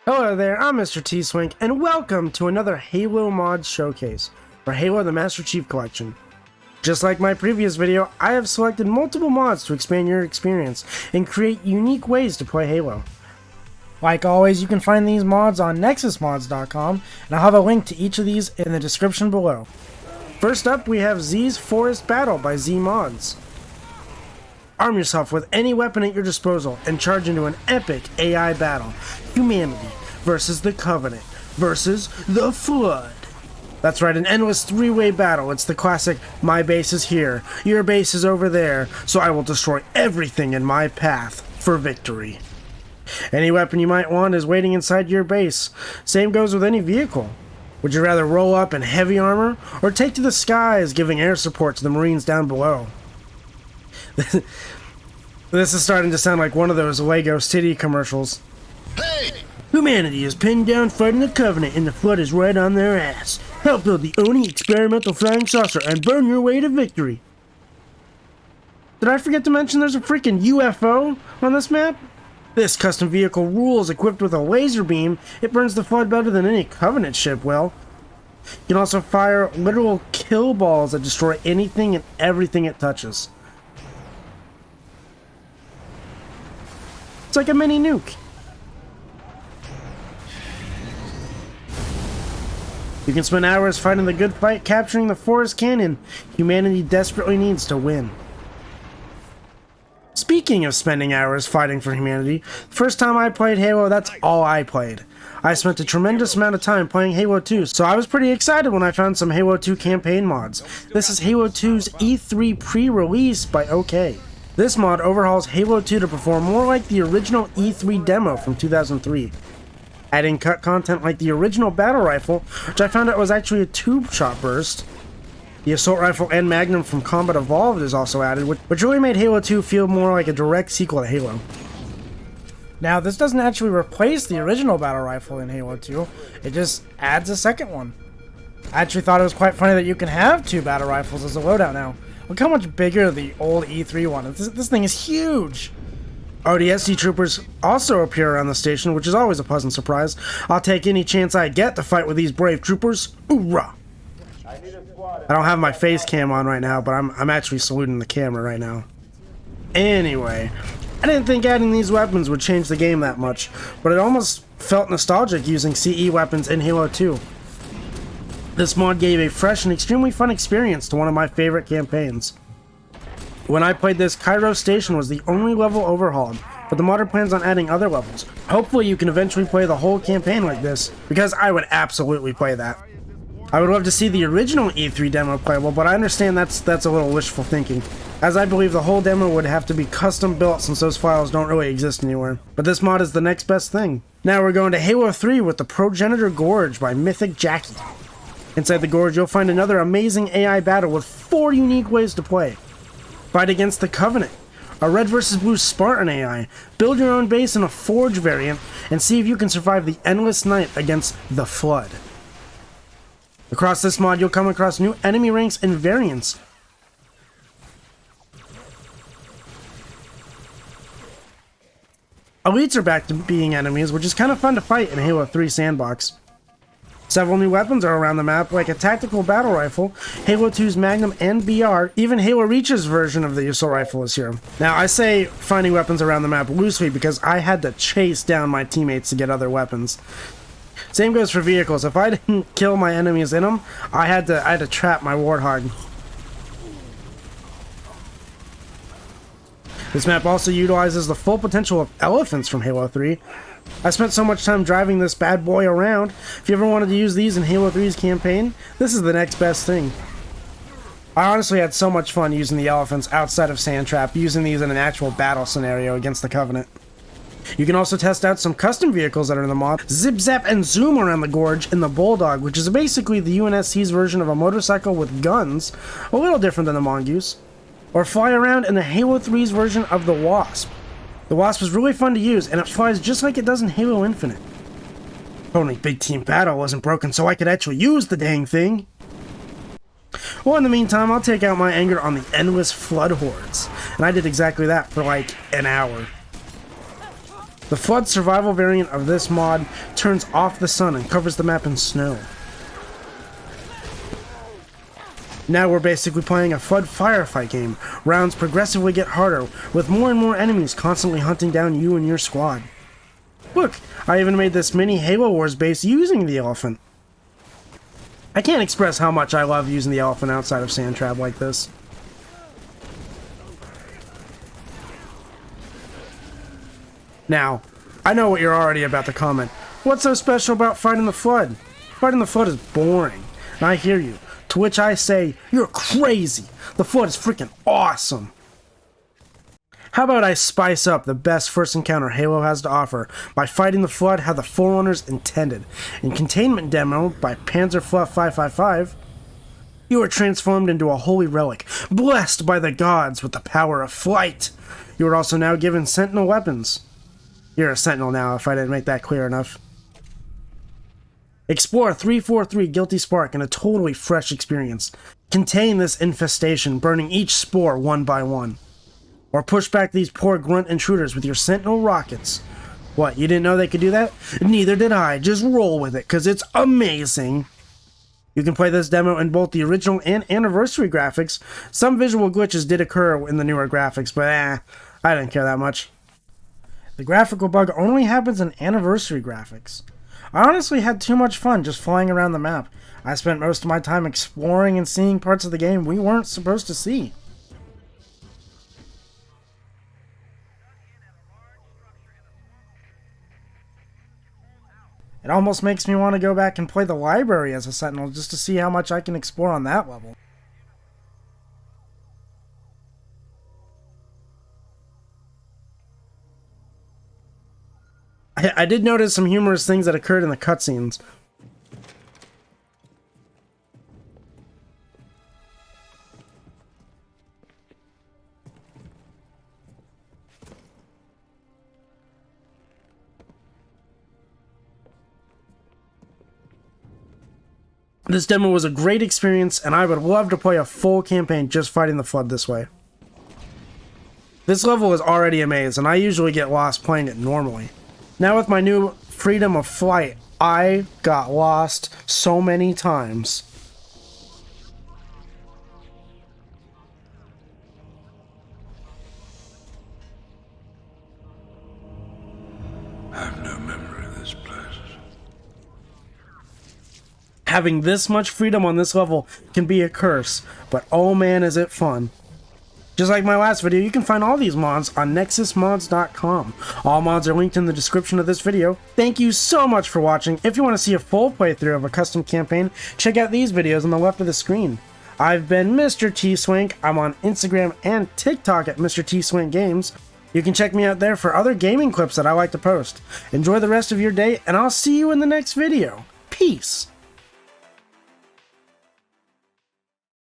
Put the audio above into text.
Hello there, I'm MrTswank, and welcome to another Halo Mods Showcase for Halo the Master Chief Collection. Just like my previous video, I have selected multiple mods to expand your experience and create unique ways to play Halo. Like always, you can find these mods on nexusmods.com, and I'll have a link to each of these in the description below. First up, we have Z's Forest Battle by Z Mods. Arm yourself with any weapon at your disposal and charge into an epic AI battle. Humanity versus the Covenant versus the Flood. That's right, an endless three-way battle. It's the classic, my base is here, your base is over there, so I will destroy everything in my path for victory. Any weapon you might want is waiting inside your base. Same goes with any vehicle. Would you rather roll up in heavy armor or take to the skies, giving air support to the Marines down below? This is starting to sound like one of those Lego City commercials. Hey! Humanity is pinned down fighting the Covenant and the Flood is right on their ass. Help build the Oni experimental flying saucer and burn your way to victory. Did I forget to mention there's a freaking UFO on this map? This custom vehicle rules. Equipped with a laser beam, it burns the Flood better than any Covenant ship will. You can also fire literal kill balls that destroy anything and everything it touches. It's like a mini nuke. You can spend hours fighting the good fight, capturing the Forest Canyon. Humanity desperately needs to win. Speaking of spending hours fighting for humanity, the first time I played Halo, that's all I played. I spent a tremendous amount of time playing Halo 2, so I was pretty excited when I found some Halo 2 campaign mods. This is Halo 2's E3 pre-release by OK. This mod overhauls Halo 2 to perform more like the original E3 demo from 2003. Adding cut content like the original battle rifle, which I found out was actually a tube-shot burst. The assault rifle and magnum from Combat Evolved is also added, which really made Halo 2 feel more like a direct sequel to Halo. Now, this doesn't actually replace the original battle rifle in Halo 2, it just adds a second one. I actually thought it was quite funny that you can have two battle rifles as a loadout now. Look how much bigger the old E3 one is. This thing is huge! ODST troopers also appear around the station, which is always a pleasant surprise. I'll take any chance I get to fight with these brave troopers. Hoorah! I don't have my face cam on right now, but I'm actually saluting the camera right now. Anyway, I didn't think adding these weapons would change the game that much, but it almost felt nostalgic using CE weapons in Halo 2. This mod gave a fresh and extremely fun experience to one of my favorite campaigns. When I played this, Cairo Station was the only level overhauled, but the modder plans on adding other levels. Hopefully you can eventually play the whole campaign like this, because I would absolutely play that. I would love to see the original E3 demo playable, but I understand that's a little wishful thinking, as I believe the whole demo would have to be custom built since those files don't really exist anywhere. But this mod is the next best thing. Now we're going to Halo 3 with the Progenitor Gorge by Mythic Jackie. Inside the Gorge, you'll find another amazing AI battle with 4 unique ways to play. Fight against the Covenant, a red versus blue Spartan AI, build your own base in a Forge variant, and see if you can survive the endless night against the Flood. Across this mod, you'll come across new enemy ranks and variants. Elites are back to being enemies, which is kind of fun to fight in Halo 3 Sandbox. Several new weapons are around the map, like a tactical battle rifle, Halo 2's Magnum and BR, even Halo Reach's version of the assault rifle is here. Now, I say finding weapons around the map loosely because I had to chase down my teammates to get other weapons. Same goes for vehicles. If I didn't kill my enemies in them, I had to trap my Warthog. This map also utilizes the full potential of elephants from Halo 3. I spent so much time driving this bad boy around. If you ever wanted to use these in Halo 3's campaign, this is the next best thing. I honestly had so much fun using the elephants outside of Sandtrap, using these in an actual battle scenario against the Covenant. You can also test out some custom vehicles that are in the mod. Zip, zap, and zoom around the Gorge in the Bulldog, which is basically the UNSC's version of a motorcycle with guns, a little different than the Mongoose. Or fly around in the Halo 3's version of the Wasp. The Wasp is really fun to use, and it flies just like it does in Halo Infinite. Only Big Team Battle wasn't broken so I could actually use the dang thing. Well, in the meantime, I'll take out my anger on the endless Flood hordes. And I did exactly that for like an hour. The Flood survival variant of this mod turns off the sun and covers the map in snow. Now we're basically playing a Flood firefight game. Rounds progressively get harder, with more and more enemies constantly hunting down you and your squad. Look, I even made this mini Halo Wars base using the elephant. I can't express how much I love using the elephant outside of Sandtrap like this. Now, I know what you're already about to comment. What's so special about fighting the Flood? Fighting the Flood is boring. And I hear you. To which I say, you're crazy. The Flood is freaking awesome. How about I spice up the best first encounter Halo has to offer by fighting the Flood how the Forerunners intended. In Containment Demo by Panzerfluff555, you are transformed into a holy relic, blessed by the gods with the power of flight. You are also now given Sentinel weapons. You're a Sentinel now, if I didn't make that clear enough. Explore 343 Guilty Spark in a totally fresh experience. Contain this infestation, burning each spore one by one. Or push back these poor grunt intruders with your Sentinel rockets. What, you didn't know they could do that? Neither did I. Just roll with it, because it's amazing. You can play this demo in both the original and anniversary graphics. Some visual glitches did occur in the newer graphics, but I didn't care that much. The graphical bug only happens in anniversary graphics. I honestly had too much fun just flying around the map. I spent most of my time exploring and seeing parts of the game we weren't supposed to see. It almost makes me want to go back and play the library as a Sentinel just to see how much I can explore on that level. I did notice some humorous things that occurred in the cutscenes. This demo was a great experience, and I would love to play a full campaign just fighting the Flood this way. This level is already a maze, and I usually get lost playing it normally. Now with my new freedom of flight, I got lost so many times. I have no memory of this place. Having this much freedom on this level can be a curse, but oh man is it fun. Just like my last video, you can find all these mods on nexusmods.com. All mods are linked in the description of this video. Thank you so much for watching. If you want to see a full playthrough of a custom campaign, check out these videos on the left of the screen. I've been MrTswank. I'm on Instagram and TikTok at MrTswank Games. You can check me out there for other gaming clips that I like to post. Enjoy the rest of your day, and I'll see you in the next video. Peace!